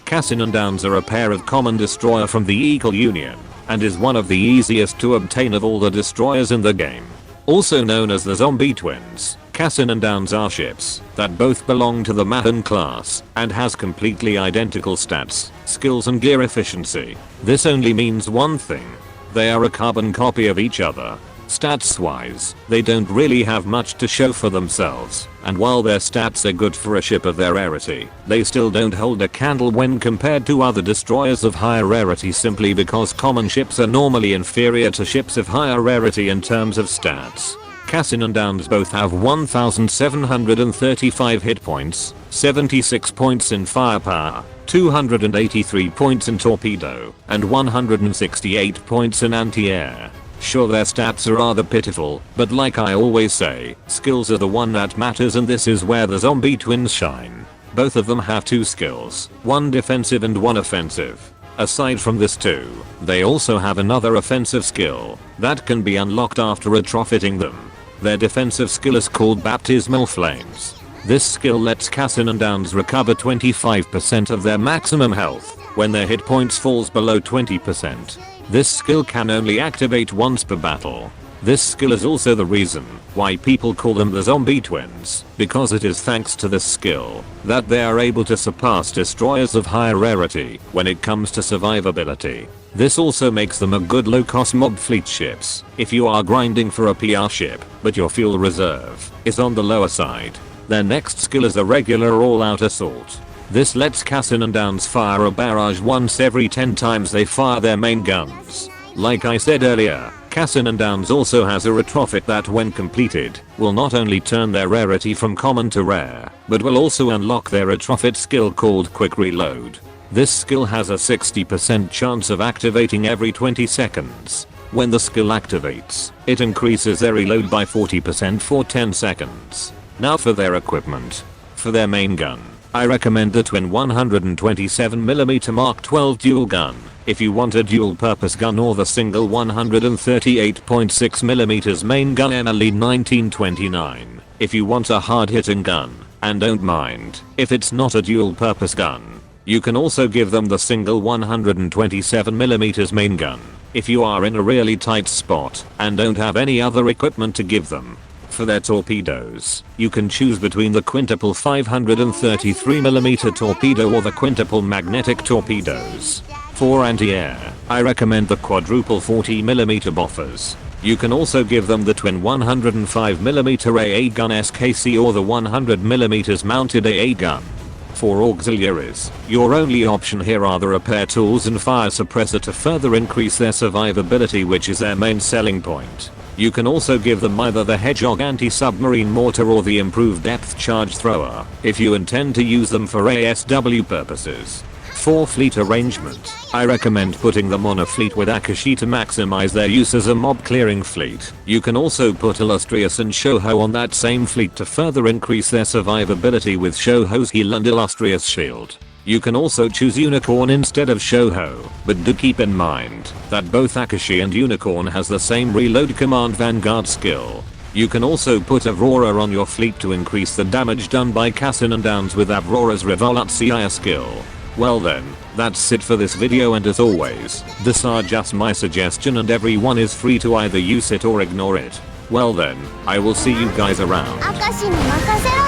Cassin and Downs are a pair of common destroyer from the Eagle Union, and is one of the easiest to obtain of all the destroyers in the game. Also known as the Zombie Twins, Cassin and Downs are ships that both belong to the Mahon class and has completely identical stats, skills and gear efficiency. This only means one thing. They are a carbon copy of each other. Stats wise, they don't really have much to show for themselves, and while their stats are good for a ship of their rarity, they still don't hold a candle when compared to other destroyers of higher rarity simply because common ships are normally inferior to ships of higher rarity in terms of stats. Cassin and Downs both have 1735 hit points, 76 points in firepower, 283 points in torpedo, and 168 points in anti-air. Sure, their stats are rather pitiful, but like I always say, skills are the one that matters, and this is where the Zombie Twins shine. Both of them have 2 skills, one defensive and one offensive. Aside from this too, they also have another offensive skill that can be unlocked after retrofitting them. Their defensive skill is called Baptismal Flames. This skill lets Cassin and Downs recover 25% of their maximum health when their hit points falls below 20%. This skill can only activate once per battle. This skill is also the reason why people call them the Zombie Twins, because it is thanks to this skill that they are able to surpass destroyers of higher rarity when it comes to survivability. This also makes them a good low-cost mob fleet ships if you are grinding for a PR ship, but your fuel reserve is on the lower side. Their next skill is a regular all-out assault. This lets Cassin and Downs fire a barrage once every 10 times they fire their main guns. Like I said earlier, Cassin and Downs also has a retrofit that when completed, will not only turn their rarity from common to rare, but will also unlock their retrofit skill called Quick Reload. This skill has a 60% chance of activating every 20 seconds. When the skill activates, it increases their reload by 40% for 10 seconds. Now for their equipment. For their main gun, I recommend the twin 127mm Mark 12 dual gun if you want a dual purpose gun, or the single 138.6mm main gun MLE 1929 if you want a hard hitting gun and don't mind if it's not a dual purpose gun. You can also give them the single 127mm main gun if you are in a really tight spot and don't have any other equipment to give them. For their torpedoes, you can choose between the quintuple 533mm torpedo or the quintuple magnetic torpedoes. For anti-air, I recommend the quadruple 40mm Boffers. You can also give them the twin 105mm AA gun SKC or the 100mm mounted AA gun. For auxiliaries, your only option here are the repair tools and fire suppressor to further increase their survivability, which is their main selling point. You can also give them either the Hedgehog anti-submarine mortar or the improved depth charge thrower if you intend to use them for ASW purposes. For fleet arrangement, I recommend putting them on a fleet with Akashi to maximize their use as a mob clearing fleet. You can also put Illustrious and Shoho on that same fleet to further increase their survivability with Shoho's heal and Illustrious shield. You can also choose Unicorn instead of Shoho, but do keep in mind that both Akashi and Unicorn has the same reload command Vanguard skill. You can also put Aurora on your fleet to increase the damage done by Cassin and Downs with Aurora's Revolution skill. Well then, that's it for this video, and as always, these are just my suggestion and everyone is free to either use it or ignore it. Well then, I will see you guys around. 明石に任せろ。